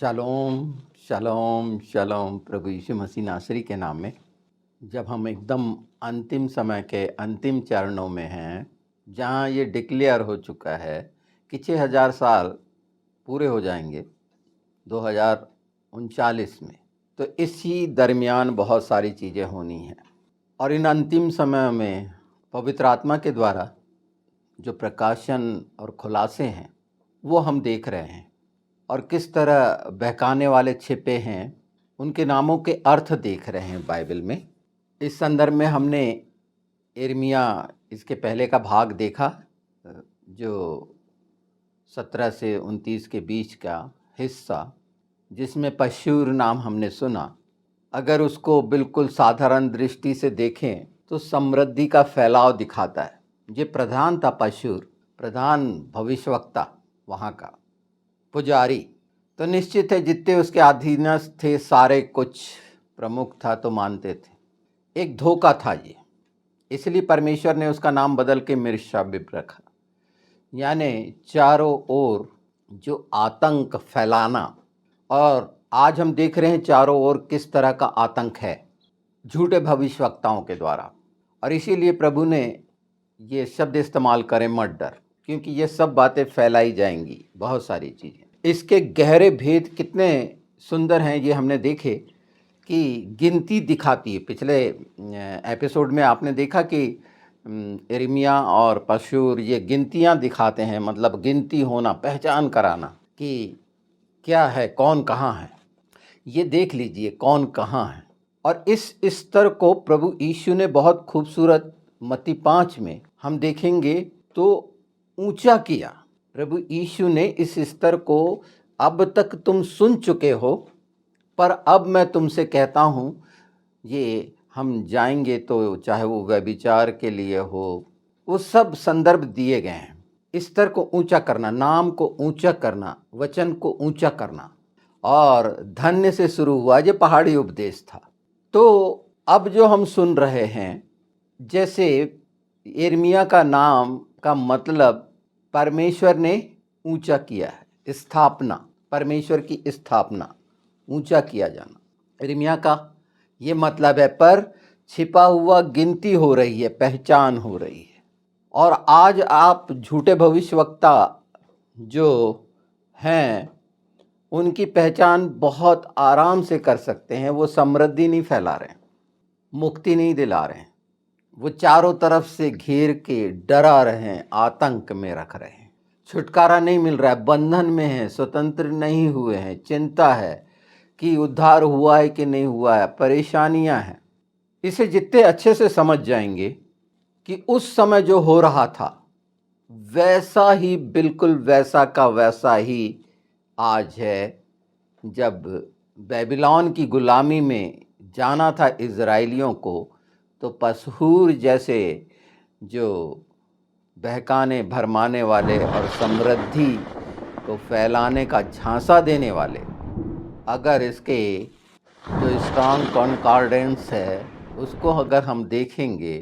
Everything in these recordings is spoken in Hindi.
शालोम, शालोम, शालोम प्रभु यीशु मसीह नासरी के नाम में। जब हम एकदम अंतिम समय के अंतिम चरणों में हैं, जहाँ ये डिक्लेयर हो चुका है कि 6000 साल पूरे हो जाएंगे 2039 में, तो इसी दरमियान बहुत सारी चीज़ें होनी हैं। और इन अंतिम समय में पवित्र आत्मा के द्वारा जो प्रकाशन और खुलासे हैं वो हम देख रहे हैं, और किस तरह बहकाने वाले छिपे हैं उनके नामों के अर्थ देख रहे हैं बाइबल में। इस संदर्भ में हमने यिर्मयाह इसके पहले का भाग देखा, जो 17 से 29 के बीच का हिस्सा, जिसमें पशूर नाम हमने सुना। अगर उसको बिल्कुल साधारण दृष्टि से देखें तो समृद्धि का फैलाव दिखाता है। ये प्रधान था पशूर, प्रधान भविष्यवक्ता, वहाँ का पुजारी। तो निश्चित है जितने उसके अधीनस्थ थे सारे कुछ प्रमुख था तो मानते थे। एक धोखा था ये, इसलिए परमेश्वर ने उसका नाम बदल के मिर्शाबिब रखा, यानी चारों ओर जो आतंक फैलाना। और आज हम देख रहे हैं चारों ओर किस तरह का आतंक है झूठे भविष्यवक्ताओं के द्वारा। और इसीलिए प्रभु ने ये शब्द इस्तेमाल करें, मत डर, क्योंकि ये सब बातें फैलाई जाएंगी, बहुत सारी चीज़ें। इसके गहरे भेद कितने सुंदर हैं ये हमने देखे कि गिनती दिखाती है। पिछले एपिसोड में आपने देखा कि यिर्मयाह और पशूर ये गिनतियां दिखाते हैं, मतलब गिनती होना, पहचान कराना कि क्या है, कौन कहाँ है, ये देख लीजिए कौन कहाँ है। और इस स्तर को प्रभु यीशु ने बहुत खूबसूरत मत्ती 5 में हम देखेंगे तो ऊंचा किया। प्रभु यीशु ने इस स्तर को, अब तक तुम सुन चुके हो पर अब मैं तुमसे कहता हूँ, ये हम जाएंगे तो चाहे वो व्यभिचार के लिए हो, वो सब संदर्भ दिए गए हैं। स्तर को ऊंचा करना, नाम को ऊंचा करना, वचन को ऊंचा करना। और धन्य से शुरू हुआ, ये पहाड़ी उपदेश था। तो अब जो हम सुन रहे हैं, जैसे यिर्मयाह का नाम का मतलब परमेश्वर ने ऊंचा किया है, स्थापना, परमेश्वर की स्थापना, ऊंचा किया जाना। यिर्मयाह का ये मतलब है, पर छिपा हुआ गिनती हो रही है, पहचान हो रही है। और आज आप झूठे भविष्यवक्ता जो हैं उनकी पहचान बहुत आराम से कर सकते हैं। वो समृद्धि नहीं फैला रहे हैं, मुक्ति नहीं दिला रहे हैं, वो चारों तरफ से घेर के डरा रहे हैं, आतंक में रख रहे हैं। छुटकारा नहीं मिल रहा है, बंधन में है, स्वतंत्र नहीं हुए हैं, चिंता है कि उद्धार हुआ है कि नहीं हुआ है, परेशानियां हैं। इसे जितने अच्छे से समझ जाएंगे कि उस समय जो हो रहा था वैसा ही, बिल्कुल वैसा का वैसा ही आज है। जब बेबीलोन की गुलामी में जाना था इज़राइलियों को, तो पशूर जैसे जो बहकाने भरमाने वाले और समृद्धि को फैलाने का झांसा देने वाले, अगर इसके जो स्ट्रॉन्ग कॉन्कॉर्डेंस है उसको अगर हम देखेंगे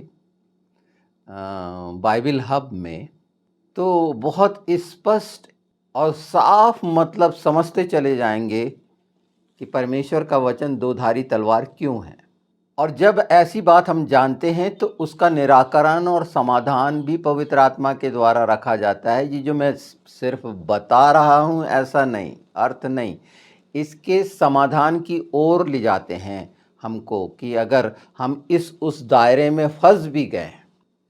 बाइबल हब में, तो बहुत स्पष्ट और साफ मतलब समझते चले जाएंगे कि परमेश्वर का वचन दो-धारी तलवार क्यों है। और जब ऐसी बात हम जानते हैं तो उसका निराकरण और समाधान भी पवित्र आत्मा के द्वारा रखा जाता है। ये जो मैं सिर्फ बता रहा हूँ ऐसा नहीं, अर्थ नहीं, इसके समाधान की ओर ले जाते हैं हमको, कि अगर हम इस उस दायरे में फंस भी गए।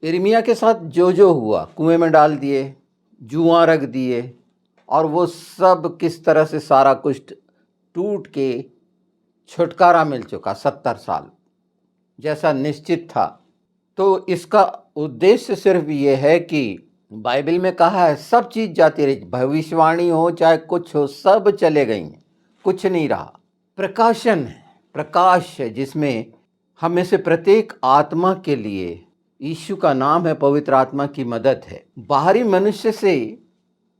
यिर्मयाह के साथ जो जो हुआ, कुएं में डाल दिए, जुआ रख दिए, और वो सब किस तरह से सारा कुछ टूट के छुटकारा मिल चुका 70 साल जैसा निश्चित था। तो इसका उद्देश्य सिर्फ ये है कि बाइबल में कहा है सब चीज़ जाती रही, भविष्यवाणी हो चाहे कुछ हो, सब चले गई हैं, कुछ नहीं रहा। प्रकाशन है, प्रकाश है, जिसमें हमें से प्रत्येक आत्मा के लिए यीशु का नाम है, पवित्र आत्मा की मदद है। बाहरी मनुष्य से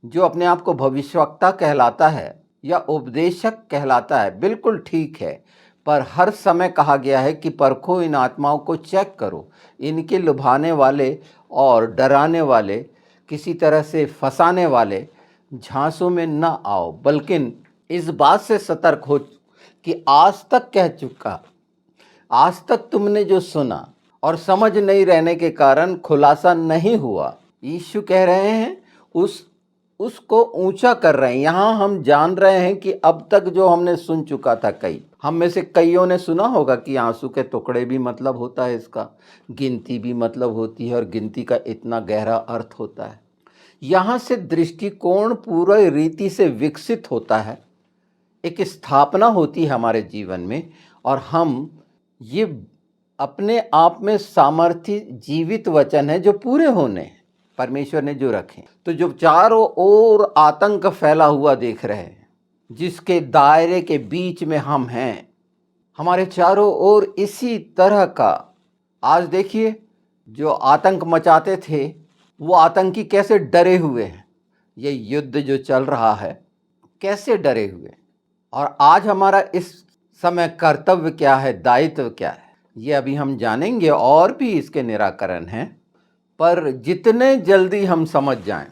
जो अपने आप को भविष्यवक्ता कहलाता है या उपदेशक कहलाता है, बिल्कुल ठीक है, पर हर समय कहा गया है कि परखो, इन आत्माओं को चेक करो, इनके लुभाने वाले और डराने वाले, किसी तरह से फंसाने वाले झांसों में न आओ, बल्कि इस बात से सतर्क हो कि आज तक कह चुका, आज तक तुमने जो सुना और समझ नहीं रहने के कारण खुलासा नहीं हुआ। यीशु कह रहे हैं उसको ऊंचा कर रहे हैं। यहाँ हम जान रहे हैं कि अब तक जो हमने सुन चुका था, हम में से कईयों ने सुना होगा कि आंसू के टुकड़े भी मतलब होता है, इसका गिनती भी मतलब होती है और गिनती का इतना गहरा अर्थ होता है। यहाँ से दृष्टिकोण पूरी रीति से विकसित होता है, एक स्थापना होती है हमारे जीवन में, और हम ये अपने आप में सामर्थ्य जीवित वचन है जो पूरे होने हैं, परमेश्वर ने जो रखे। तो जो चारों ओर आतंक फैला हुआ देख रहे हैं, जिसके दायरे के बीच में हम हैं, हमारे चारों ओर इसी तरह का, आज देखिए जो आतंक मचाते थे वो आतंकी कैसे डरे हुए हैं। ये युद्ध जो चल रहा है कैसे डरे हुए, और आज हमारा इस समय कर्तव्य क्या है, दायित्व क्या है, ये अभी हम जानेंगे। और भी इसके निराकरण हैं, पर जितने जल्दी हम समझ जाएं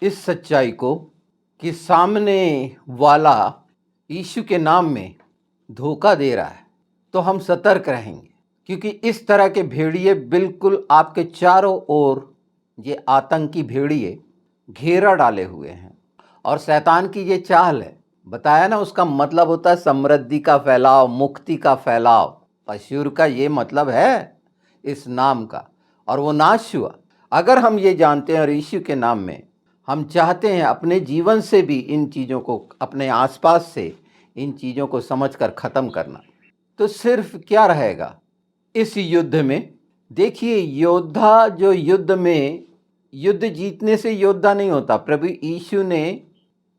इस सच्चाई को कि सामने वाला यीशु के नाम में धोखा दे रहा है, तो हम सतर्क रहेंगे, क्योंकि इस तरह के भेड़िए बिल्कुल आपके चारों ओर, ये आतंकी भेड़िए घेरा डाले हुए हैं। और शैतान की ये चाल है, बताया ना, उसका मतलब होता है समृद्धि का फैलाव, मुक्ति का फैलाव। पशुर का ये मतलब है इस नाम का, और वो नाश हुआ। अगर हम ये जानते हैं और यीशु के नाम में हम चाहते हैं अपने जीवन से भी इन चीज़ों को, अपने आसपास से इन चीज़ों को समझकर ख़त्म करना, तो सिर्फ क्या रहेगा इस युद्ध में। देखिए, योद्धा जो युद्ध में, युद्ध जीतने से योद्धा नहीं होता। प्रभु यीशु ने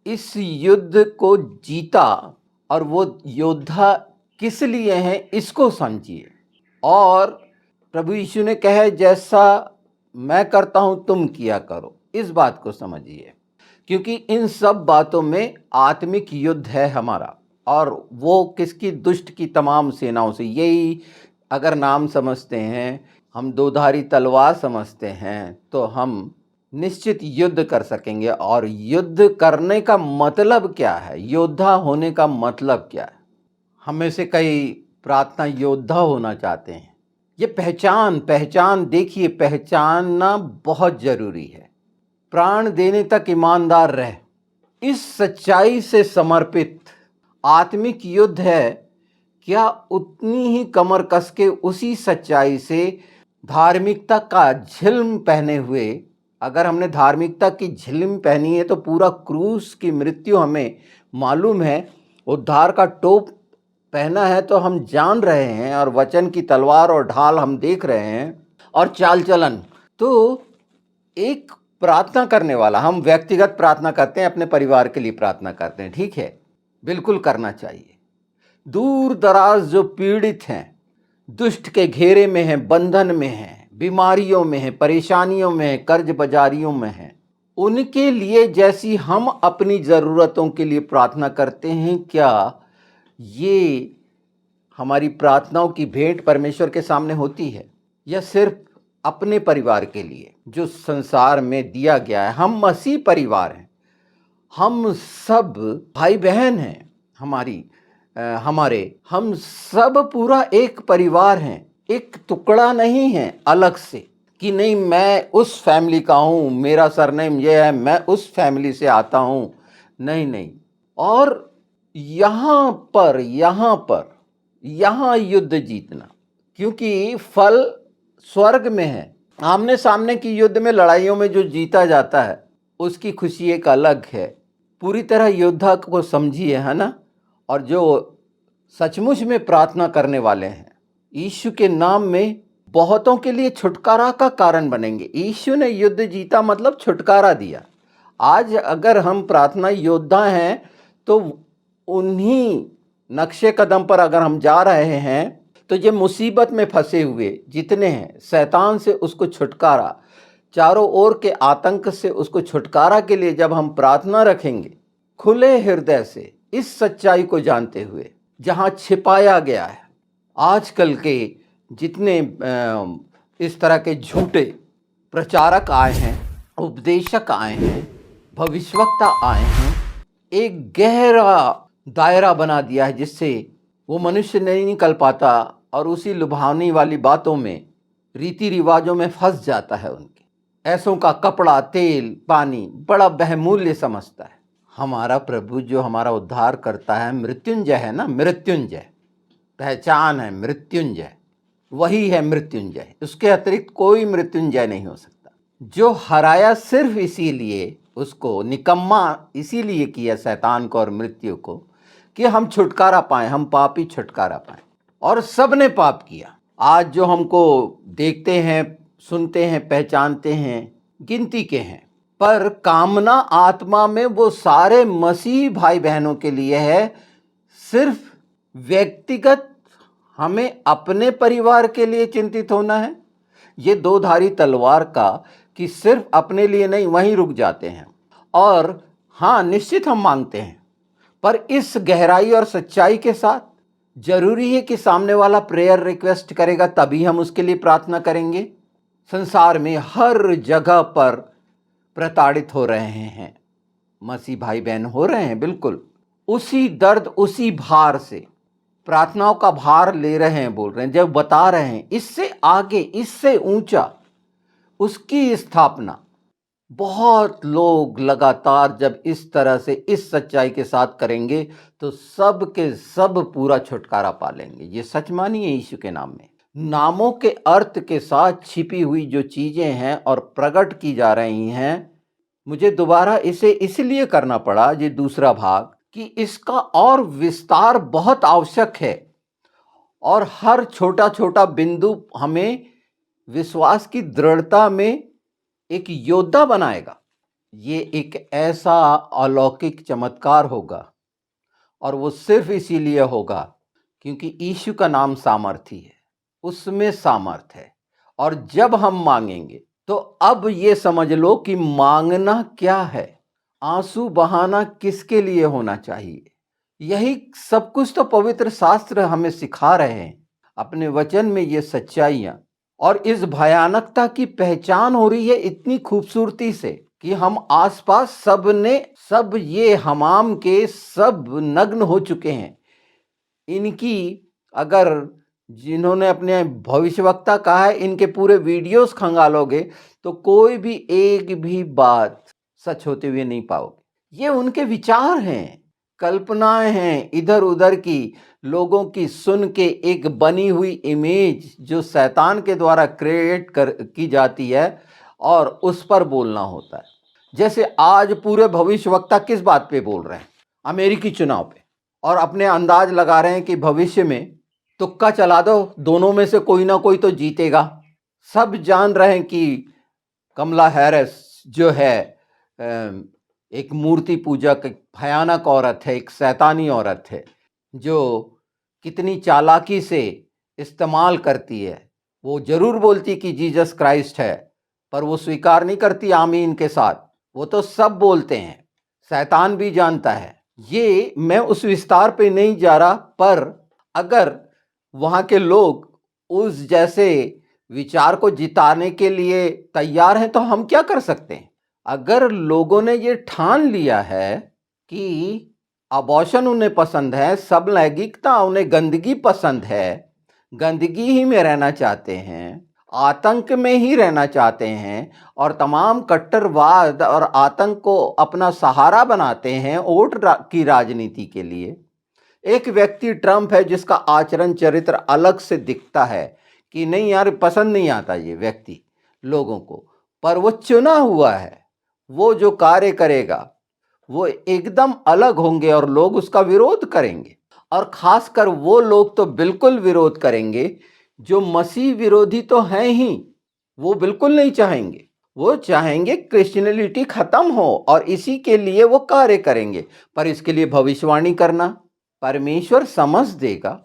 इस युद्ध को जीता, और वो योद्धा किस लिए हैं इसको समझिए। और प्रभु यीशु ने कहे जैसा मैं करता हूं तुम किया करो, इस बात को समझिए, क्योंकि इन सब बातों में आत्मिक युद्ध है हमारा। और वो किसकी? दुष्ट की तमाम सेनाओं से। यही अगर नाम समझते हैं, हम दोधारी तलवार समझते हैं, तो हम निश्चित युद्ध कर सकेंगे। और युद्ध करने का मतलब क्या है, योद्धा होने का मतलब क्या है? हम में से कई प्रार्थना योद्धा होना चाहते हैं। ये पहचान देखिए, पहचानना बहुत ज़रूरी है। प्राण देने तक ईमानदार रह, इस सच्चाई से समर्पित आत्मिक युद्ध है क्या? उतनी ही कमर कस के उसी सच्चाई से धार्मिकता का झिल्म पहने हुए, अगर हमने धार्मिकता की झिल्म पहनी है तो पूरा क्रूस की मृत्यु हमें मालूम है, उद्धार का टोप पहना है तो हम जान रहे हैं, और वचन की तलवार और ढाल हम देख रहे हैं, और चाल चलन। तो एक प्रार्थना करने वाला, हम व्यक्तिगत प्रार्थना करते हैं, अपने परिवार के लिए प्रार्थना करते हैं, ठीक है, बिल्कुल करना चाहिए। दूर दराज जो पीड़ित हैं, दुष्ट के घेरे में हैं, बंधन में हैं, बीमारियों में हैं, परेशानियों में हैं, कर्ज बाजारियों में हैं, उनके लिए जैसी हम अपनी ज़रूरतों के लिए प्रार्थना करते हैं, क्या ये हमारी प्रार्थनाओं की भेंट परमेश्वर के सामने होती है, या सिर्फ अपने परिवार के लिए जो संसार में दिया गया है? हम मसीह परिवार हैं, हम सब भाई बहन हैं, हमारे हम सब पूरा एक परिवार हैं, एक टुकड़ा नहीं है अलग से कि नहीं मैं उस फैमिली का हूँ, मेरा सरनेम ये है, मैं उस फैमिली से आता हूँ। नहीं। और यहाँ युद्ध जीतना, क्योंकि फल स्वर्ग में है। आमने सामने की युद्ध में, लड़ाइयों में जो जीता जाता है उसकी खुशी एक अलग है। पूरी तरह योद्धा को समझिए, है ना। और जो सचमुच में प्रार्थना करने वाले हैं, यीशु के नाम में बहुतों के लिए छुटकारा का कारण बनेंगे। यीशु ने युद्ध जीता मतलब छुटकारा दिया। आज अगर हम प्रार्थना योद्धा हैं तो उन्हीं नक्शे कदम पर अगर हम जा रहे हैं, तो ये मुसीबत में फंसे हुए जितने हैं, शैतान से उसको छुटकारा, चारों ओर के आतंक से उसको छुटकारा के लिए जब हम प्रार्थना रखेंगे खुले हृदय से, इस सच्चाई को जानते हुए, जहाँ छिपाया गया है आजकल के जितने इस तरह के झूठे प्रचारक आए हैं, उपदेशक आए हैं, भविष्यवक्ता आए हैं, एक गहरा दायरा बना दिया है जिससे वो मनुष्य नहीं निकल पाता और उसी लुभावनी वाली बातों में, रीति रिवाजों में फंस जाता है। उनके ऐसों का कपड़ा, तेल, पानी बड़ा बहुमूल्य समझता है। हमारा प्रभु जो हमारा उद्धार करता है, मृत्युंजय है ना, मृत्युंजय पहचान है, मृत्युंजय वही है मृत्युंजय। उसके अतिरिक्त कोई मृत्युंजय नहीं हो सकता। जो हराया सिर्फ इसीलिए, उसको निकम्मा इसीलिए किया शैतान को और मृत्यु को, कि हम छुटकारा पाएं, हम पापी छुटकारा पाएं। और सब ने पाप किया। आज जो हमको देखते हैं, सुनते हैं, पहचानते हैं, गिनती के हैं, पर कामना आत्मा में वो सारे मसीह भाई बहनों के लिए है। सिर्फ व्यक्तिगत हमें अपने परिवार के लिए चिंतित होना है। ये दो धारी तलवार का कि सिर्फ अपने लिए नहीं, वहीं रुक जाते हैं। और हाँ, निश्चित हम मांगते हैं, पर इस गहराई और सच्चाई के साथ जरूरी है कि सामने वाला प्रेयर रिक्वेस्ट करेगा तभी हम उसके लिए प्रार्थना करेंगे। संसार में हर जगह पर प्रताड़ित हो रहे हैं मसीह भाई बहन, हो रहे हैं बिल्कुल उसी दर्द, उसी भार से प्रार्थनाओं का भार ले रहे हैं, बोल रहे हैं, जब बता रहे हैं इससे आगे, इससे ऊंचा उसकी स्थापना। बहुत लोग लगातार जब इस तरह से, इस सच्चाई के साथ करेंगे तो सब के सब पूरा छुटकारा पा लेंगे। ये सच मानिए यीशु के नाम में। नामों के अर्थ के साथ छिपी हुई जो चीजें हैं और प्रकट की जा रही हैं, मुझे दोबारा इसे इसलिए करना पड़ा, ये दूसरा भाग, कि इसका और विस्तार बहुत आवश्यक है। और हर छोटा छोटा बिंदु हमें विश्वास की दृढ़ता में एक योद्धा बनाएगा। ये एक ऐसा अलौकिक चमत्कार होगा, और वो सिर्फ इसीलिए होगा क्योंकि यीशु का नाम सामर्थी है, उसमें सामर्थ है। और जब हम मांगेंगे तो अब ये समझ लो कि मांगना क्या है, आंसू बहाना किसके लिए होना चाहिए। यही सब कुछ तो पवित्र शास्त्र हमें सिखा रहे हैं अपने वचन में। ये सच्चाइयां और इस भयानकता की पहचान हो रही है इतनी खूबसूरती से कि हम आसपास सब ये हमाम के सब नग्न हो चुके हैं। इनकी अगर, जिन्होंने अपने भविष्यवक्ता कहा है, इनके पूरे वीडियोस खंगालोगे तो कोई भी एक भी बात सच होते हुए नहीं पाओगे। ये उनके विचार हैं, कल्पनाएं हैं इधर उधर की, लोगों की सुन के एक बनी हुई इमेज जो शैतान के द्वारा की जाती है और उस पर बोलना होता है। जैसे आज पूरे भविष्यवक्ता किस बात पे बोल रहे हैं? अमेरिकी चुनाव पे, और अपने अंदाज लगा रहे हैं कि भविष्य में तुक्का चला दो, दोनों में से कोई ना कोई तो जीतेगा। सब जान रहे हैं कि कमला हैरिस जो है एक मूर्ति पूजक, एक भयानक औरत है, एक शैतानी औरत है जो कितनी चालाकी से इस्तेमाल करती है। वो जरूर बोलती कि जीसस क्राइस्ट है, पर वो स्वीकार नहीं करती आमीन के साथ। वो तो सब बोलते हैं, शैतान भी जानता है। ये मैं उस विस्तार पे नहीं जा रहा, पर अगर वहाँ के लोग उस जैसे विचार को जिताने के लिए तैयार हैं तो हम क्या कर सकते हैं? अगर लोगों ने ये ठान लिया है कि अबॉर्शन उन्हें पसंद है, सब लैंगिकता उन्हें, गंदगी पसंद है, गंदगी ही में रहना चाहते हैं, आतंक में ही रहना चाहते हैं, और तमाम कट्टरवाद और आतंक को अपना सहारा बनाते हैं वोट की राजनीति के लिए। एक व्यक्ति ट्रंप है जिसका आचरण चरित्र अलग से दिखता है कि नहीं यार, पसंद नहीं आता ये व्यक्ति लोगों को, पर वो चुना हुआ है। वो जो कार्य करेगा वो एकदम अलग होंगे और लोग उसका विरोध करेंगे। और खासकर वो लोग तो बिल्कुल विरोध करेंगे जो मसीह विरोधी तो हैं ही, वो बिल्कुल नहीं चाहेंगे। वो चाहेंगे क्रिश्चियनिटी खत्म हो और इसी के लिए वो कार्य करेंगे। पर इसके लिए भविष्यवाणी करना परमेश्वर समझ देगा।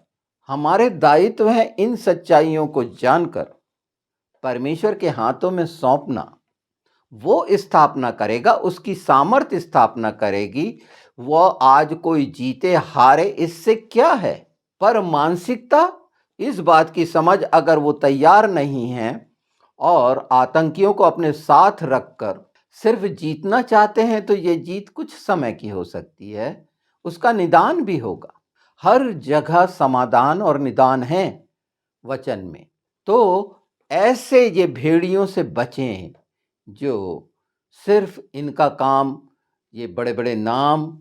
हमारे दायित्व है इन सच्चाइयों को जानकर परमेश्वर के हाथों में सौंपना। वो स्थापना करेगा, उसकी सामर्थ्य स्थापना करेगी। वो आज कोई जीते हारे इससे क्या है, पर मानसिकता, इस बात की समझ अगर वो तैयार नहीं है और आतंकियों को अपने साथ रखकर सिर्फ जीतना चाहते हैं तो ये जीत कुछ समय की हो सकती है। उसका निदान भी होगा। हर जगह समाधान और निदान है वचन में। तो ऐसे ये भेड़ियों से बचें जो सिर्फ इनका काम ये बड़े बड़े नाम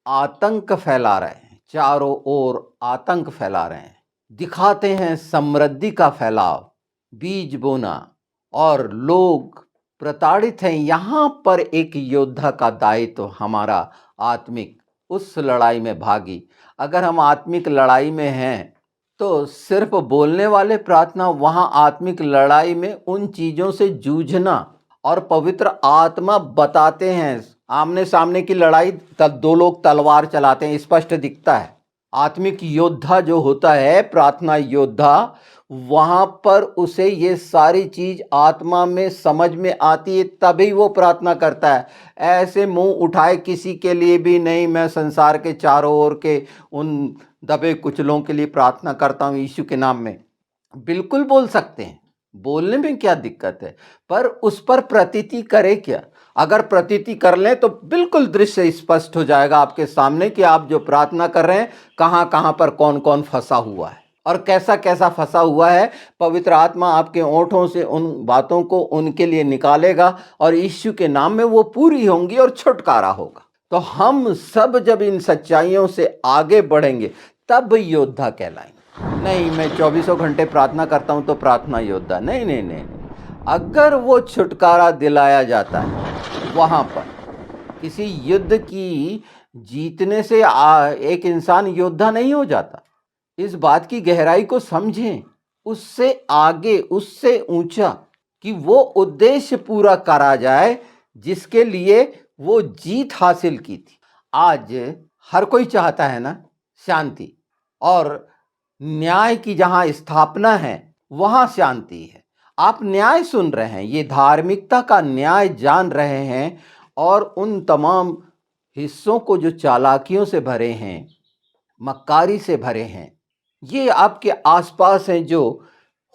आतंक फैला रहे हैं, चारों ओर आतंक फैला रहे हैं, दिखाते हैं समृद्धि का फैलाव, बीज बोना, और लोग प्रताड़ित हैं। यहाँ पर एक योद्धा का दायित्व हमारा आत्मिक उस लड़ाई में भागी। अगर हम आत्मिक लड़ाई में हैं तो सिर्फ बोलने वाले प्रार्थना, वहाँ आत्मिक लड़ाई में उन चीज़ों से जूझना, और पवित्र आत्मा बताते हैं आमने सामने की लड़ाई, तब दो लोग तलवार चलाते हैं, स्पष्ट दिखता है। आत्मिक योद्धा जो होता है, प्रार्थना योद्धा, वहां पर उसे ये सारी चीज आत्मा में समझ में आती है, तभी वो प्रार्थना करता है। ऐसे मुंह उठाए किसी के लिए भी नहीं, मैं संसार के चारों ओर के उन दबे कुचलों के लिए प्रार्थना करता हूं यीशु के नाम में। बिल्कुल बोल सकते हैं, बोलने में क्या दिक्कत है, पर उस पर प्रतीति करे क्या। अगर प्रतीति कर लें तो बिल्कुल दृश्य स्पष्ट हो जाएगा आपके सामने कि आप जो प्रार्थना कर रहे हैं कहाँ कहाँ पर कौन कौन फंसा हुआ है और कैसा कैसा फंसा हुआ है। पवित्र आत्मा आपके ओंठों से उन बातों को उनके लिए निकालेगा और यीशु के नाम में वो पूरी होंगी और छुटकारा होगा। तो हम सब जब इन सच्चाइयों से आगे बढ़ेंगे तब योद्धा कहलाएंगे। नहीं, मैं 24 घंटे प्रार्थना करता हूं तो प्रार्थना योद्धा नहीं, नहीं नहीं नहीं। अगर वो छुटकारा दिलाया जाता है वहां पर, किसी युद्ध की जीतने से एक इंसान योद्धा नहीं हो जाता। इस बात की गहराई को समझें, उससे आगे, उससे ऊंचा, कि वो उद्देश्य पूरा करा जाए जिसके लिए वो जीत हासिल की थी। आज हर कोई चाहता है ना शांति, और न्याय की जहां स्थापना है वहां शांति है। आप न्याय सुन रहे हैं, ये धार्मिकता का न्याय जान रहे हैं, और उन तमाम हिस्सों को जो चालाकियों से भरे हैं, मक्कारी से भरे हैं, ये आपके आसपास हैं, जो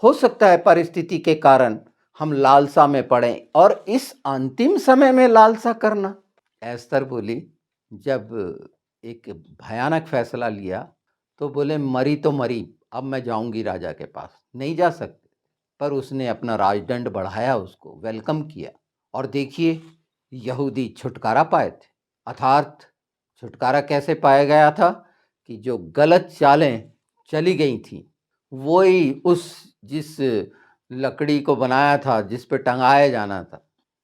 हो सकता है परिस्थिति के कारण हम लालसा में पड़े, और इस अंतिम समय में लालसा करना। एस्तर बोली, जब एक भयानक फैसला लिया तो बोले मरी तो मरी, अब मैं जाऊंगी राजा के पास। नहीं जा सकते, पर उसने अपना राजदंड बढ़ाया, उसको वेलकम किया, और देखिए यहूदी छुटकारा पाए थे। अर्थात छुटकारा कैसे पाया गया था कि जो गलत चालें चली गई थी, वही उस जिस लकड़ी को बनाया था, जिस पे टंगाया जाना था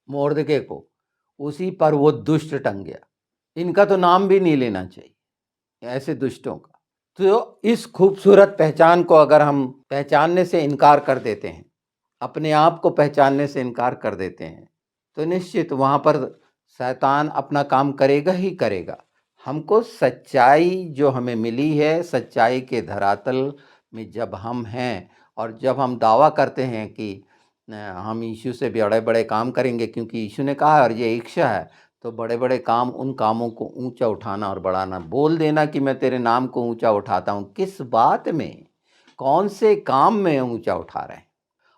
मोर्दके को, उसी पर वो दुष्ट टंग गया। इनका तो नाम भी नहीं लेना चाहिए, ऐसे दुष्टों का। तो इस खूबसूरत पहचान को अगर हम पहचानने से इनकार कर देते हैं, अपने आप को पहचानने से इनकार कर देते हैं, तो निश्चित वहाँ पर शैतान अपना काम करेगा ही करेगा। हमको सच्चाई जो हमें मिली है, सच्चाई के धरातल में जब हम हैं, और जब हम दावा करते हैं कि हम यीशु से बड़े बड़े काम करेंगे, क्योंकि यीशु ने कहा और ये इच्छा है, तो बड़े बड़े काम, उन कामों को ऊंचा उठाना और बढ़ाना, बोल देना कि मैं तेरे नाम को ऊंचा उठाता हूँ। किस बात में, कौन से काम में ऊंचा उठा रहे हैं,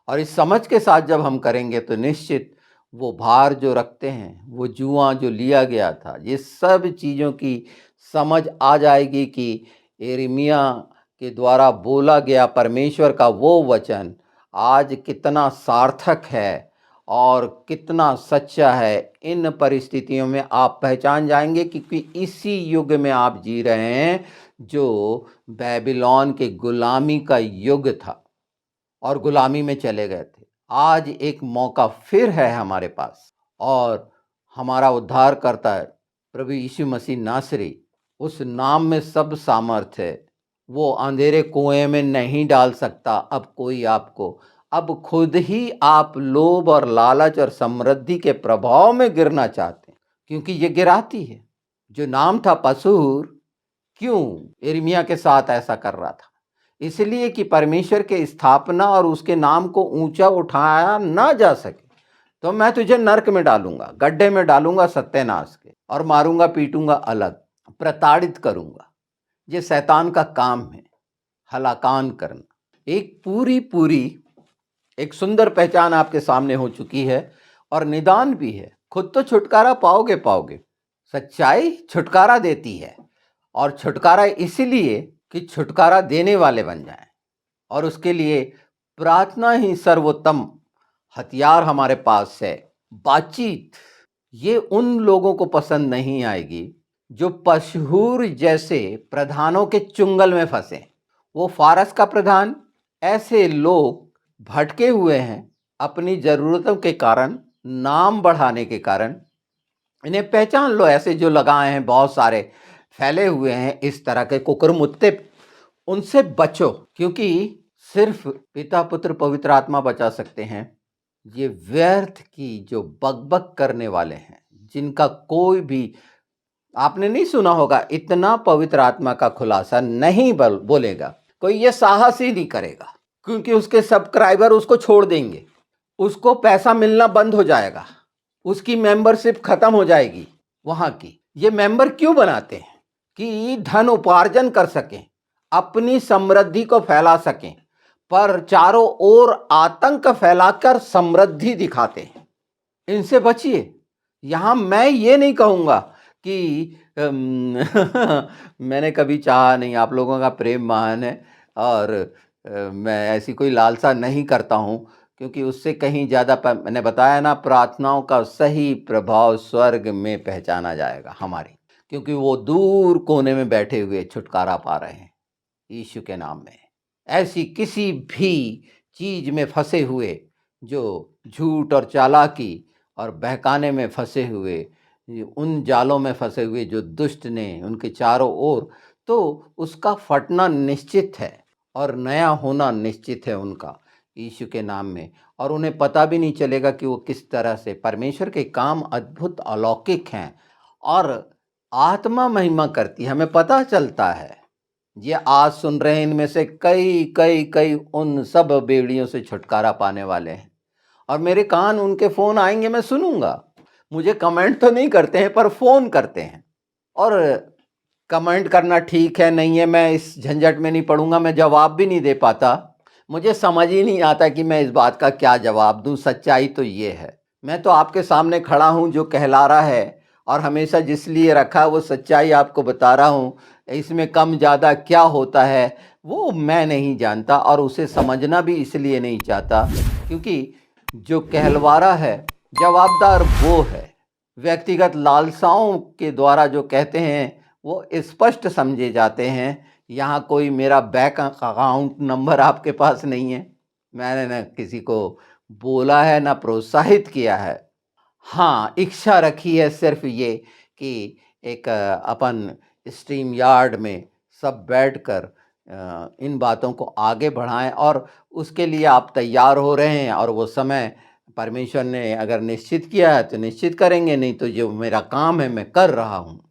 और इस समझ के साथ जब हम करेंगे तो निश्चित वो भार जो रखते हैं, वो जुआ जो लिया गया था, ये सब चीज़ों की समझ आ जाएगी कि यिर्मयाह के द्वारा बोला गया परमेश्वर का वो वचन आज कितना सार्थक है और कितना सच्चा है। इन परिस्थितियों में आप पहचान जाएंगे कि इसी युग में आप जी रहे हैं जो बेबीलोन के गुलामी का युग था, और गुलामी में चले गए थे। आज एक मौका फिर है हमारे पास, और हमारा उद्धार करता है प्रभु यीशु मसीह नासरी, उस नाम में सब सामर्थ है। वो अंधेरे कुएं में नहीं डाल सकता अब कोई आपको। अब खुद ही आप लोभ और लालच और समृद्धि के प्रभाव में गिरना चाहते हैं, क्योंकि ये गिराती है। जो नाम था पसूर, क्यों यिर्मयाह के साथ ऐसा कर रहा था? इसलिए कि परमेश्वर के स्थापना और उसके नाम को ऊंचा उठाया ना जा सके, तो मैं तुझे नरक में डालूंगा, गड्ढे में डालूंगा सत्यानाश के, और मारूंगा, पीटूंगा अलग, प्रताड़ित करूंगा। ये शैतान का काम है, हलाकान करना। एक पूरी एक सुंदर पहचान आपके सामने हो चुकी है, और निदान भी है। खुद तो छुटकारा पाओगे। सच्चाई छुटकारा देती है, और छुटकारा इसीलिए कि छुटकारा देने वाले बन जाएं, और उसके लिए प्रार्थना ही सर्वोत्तम हथियार हमारे पास है। बातचीत ये उन लोगों को पसंद नहीं आएगी जो पशहूर जैसे प्रधानों के चुंगल में फंसे। वो फारस का प्रधान, ऐसे लोग भटके हुए हैं अपनी जरूरतों के कारण, नाम बढ़ाने के कारण। इन्हें पहचान लो, ऐसे जो लगाए हैं बहुत सारे फैले हुए हैं इस तरह के कुकुरमुत्ते, उनसे बचो, क्योंकि सिर्फ पिता पुत्र पवित्र आत्मा बचा सकते हैं। ये व्यर्थ की जो बकबक करने वाले हैं, जिनका कोई भी, आपने नहीं सुना होगा, इतना पवित्र आत्मा का खुलासा नहीं बोलेगा कोई, ये साहस ही नहीं करेगा, क्योंकि उसके सब्सक्राइबर उसको छोड़ देंगे, उसको पैसा मिलना बंद हो जाएगा, उसकी मेंबरशिप खत्म हो जाएगी वहां की। ये मेंबर क्यों बनाते हैं? कि धन उपार्जन कर सकें, अपनी समृद्धि को फैला सकें, पर चारों ओर आतंक फैलाकर समृद्धि दिखाते हैं। इनसे बचिए। यहां मैं ये नहीं कहूंगा कि मैंने कभी चाहा नहीं, आप लोगों का प्रेम महान है और मैं ऐसी कोई लालसा नहीं करता हूं, क्योंकि उससे कहीं ज़्यादा मैंने बताया ना, प्रार्थनाओं का सही प्रभाव स्वर्ग में पहचाना जाएगा हमारी, क्योंकि वो दूर कोने में बैठे हुए छुटकारा पा रहे हैं यीशु के नाम में। ऐसी किसी भी चीज में फंसे हुए, जो झूठ और चालाकी और बहकाने में फंसे हुए, उन जालों में फंसे हुए जो दुष्ट ने उनके चारों ओर, तो उसका फटना निश्चित है और नया होना निश्चित है उनका यीशु के नाम में। और उन्हें पता भी नहीं चलेगा कि वो किस तरह से परमेश्वर के काम अद्भुत अलौकिक हैं और आत्मा महिमा करती है, हमें पता चलता है। ये आज सुन रहे हैं, इनमें से कई कई कई उन सब बेड़ियों से छुटकारा पाने वाले हैं, और मेरे कान उनके फ़ोन आएंगे, मैं सुनूंगा। मुझे कमेंट तो नहीं करते हैं पर फ़ोन करते हैं, और कमेंट करना ठीक है नहीं है, मैं इस झंझट में नहीं पड़ूंगा, मैं जवाब भी नहीं दे पाता। मुझे समझ ही नहीं आता कि मैं इस बात का क्या जवाब दूं। सच्चाई तो ये है, मैं तो आपके सामने खड़ा हूं जो कहला रहा है, और हमेशा जिस लिए रखा वो सच्चाई आपको बता रहा हूं। इसमें कम ज़्यादा क्या होता है वो मैं नहीं जानता, और उसे समझना भी इसलिए नहीं चाहता, क्योंकि जो कहलवारा है जवाबदार वो है। व्यक्तिगत लालसाओं के द्वारा जो कहते हैं वो स्पष्ट समझे जाते हैं। यहाँ कोई मेरा बैंक अकाउंट नंबर आपके पास नहीं है, मैंने न किसी को बोला है ना प्रोत्साहित किया है। हाँ, इच्छा रखी है सिर्फ ये कि एक अपन स्ट्रीम यार्ड में सब बैठकर इन बातों को आगे बढ़ाएं, और उसके लिए आप तैयार हो रहे हैं, और वो समय परमेश्वर ने अगर निश्चित किया है तो निश्चित करेंगे, नहीं तो जो मेरा काम है मैं कर रहा हूँ।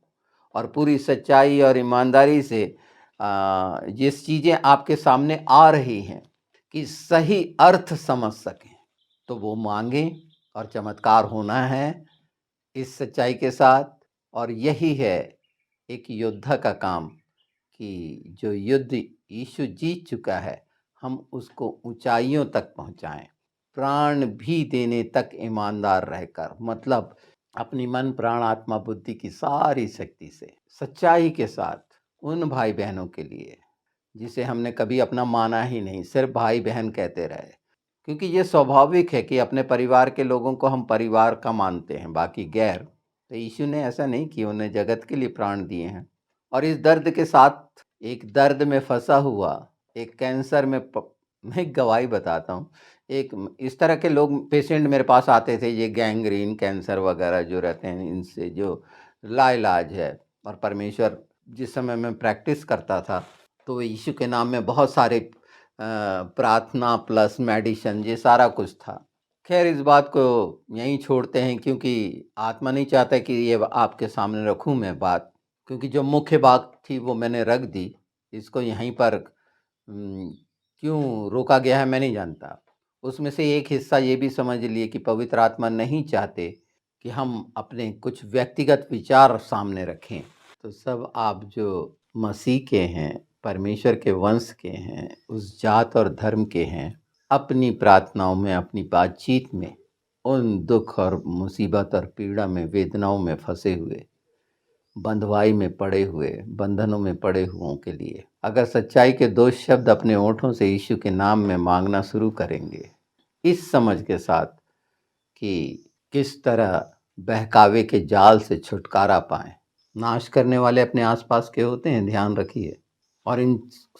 और पूरी सच्चाई और ईमानदारी से जिस चीज़ें आपके सामने आ रही हैं कि सही अर्थ समझ सकें, तो वो मांगें, और चमत्कार होना है इस सच्चाई के साथ। और यही है एक योद्धा का काम, कि जो युद्ध यीशु जीत चुका है हम उसको ऊंचाइयों तक पहुंचाएं, प्राण भी देने तक ईमानदार रहकर, मतलब अपनी मन प्राण आत्मा बुद्धि की सारी शक्ति से सच्चाई के साथ उन भाई बहनों के लिए जिसे हमने कभी अपना माना ही नहीं, सिर्फ भाई बहन कहते रहे। क्योंकि ये स्वाभाविक है कि अपने परिवार के लोगों को हम परिवार का मानते हैं, बाकी गैर। तो यीशु ने ऐसा नहीं किया, उन्हें जगत के लिए प्राण दिए हैं। और इस दर्द के साथ एक दर्द में फंसा हुआ, एक कैंसर में मैं एक गवाही बताता हूँ। एक इस तरह के लोग पेशेंट मेरे पास आते थे, ये गैंग्रीन कैंसर वगैरह जो रहते हैं, इनसे जो लाइलाज है। और परमेश्वर, जिस समय मैं प्रैक्टिस करता था तो यीशु के नाम में बहुत सारे प्रार्थना प्लस मेडिसिन, ये सारा कुछ था। खैर, इस बात को यहीं छोड़ते हैं, क्योंकि आत्मा नहीं चाहता कि ये आपके सामने रखूं मैं बात, क्योंकि जो मुख्य बात थी वो मैंने रख दी। इसको यहीं पर क्यों रोका गया है मैं नहीं जानता। उसमें से एक हिस्सा ये भी समझ लिए कि पवित्र आत्मा नहीं चाहते कि हम अपने कुछ व्यक्तिगत विचार सामने रखें। तो सब आप जो मसीह के हैं, परमेश्वर के वंश के हैं, उस जात और धर्म के हैं, अपनी प्रार्थनाओं में, अपनी बातचीत में उन दुख और मुसीबत और पीड़ा में, वेदनाओं में फंसे हुए बंधुआई में पड़े हुए, बंधनों में पड़े हुओं के लिए अगर सच्चाई के 2 शब्द अपने होठों से यीशु के नाम में मांगना शुरू करेंगे, इस समझ के साथ कि किस तरह बहकावे के जाल से छुटकारा पाएं। नाश करने वाले अपने आसपास के होते हैं, ध्यान रखिए, और इन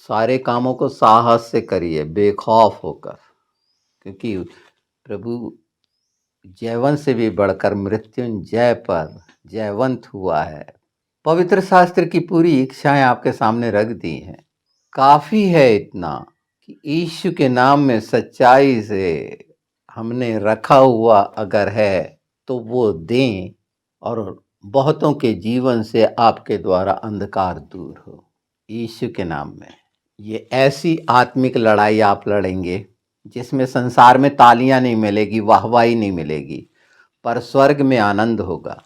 सारे कामों को साहस से करिए, बेखौफ होकर, क्योंकि प्रभु जयवंत से भी बढ़कर मृत्युंजय पर जयवंत हुआ है। पवित्र शास्त्र की पूरी इच्छाएं आपके सामने रख दी हैं। काफ़ी है इतना कि यीशु के नाम में सच्चाई से हमने रखा हुआ अगर है तो वो दें, और बहुतों के जीवन से आपके द्वारा अंधकार दूर हो यीशु के नाम में। ये ऐसी आत्मिक लड़ाई आप लड़ेंगे जिसमें संसार में तालियां नहीं मिलेगी, वाहवाही नहीं मिलेगी, पर स्वर्ग में आनंद होगा।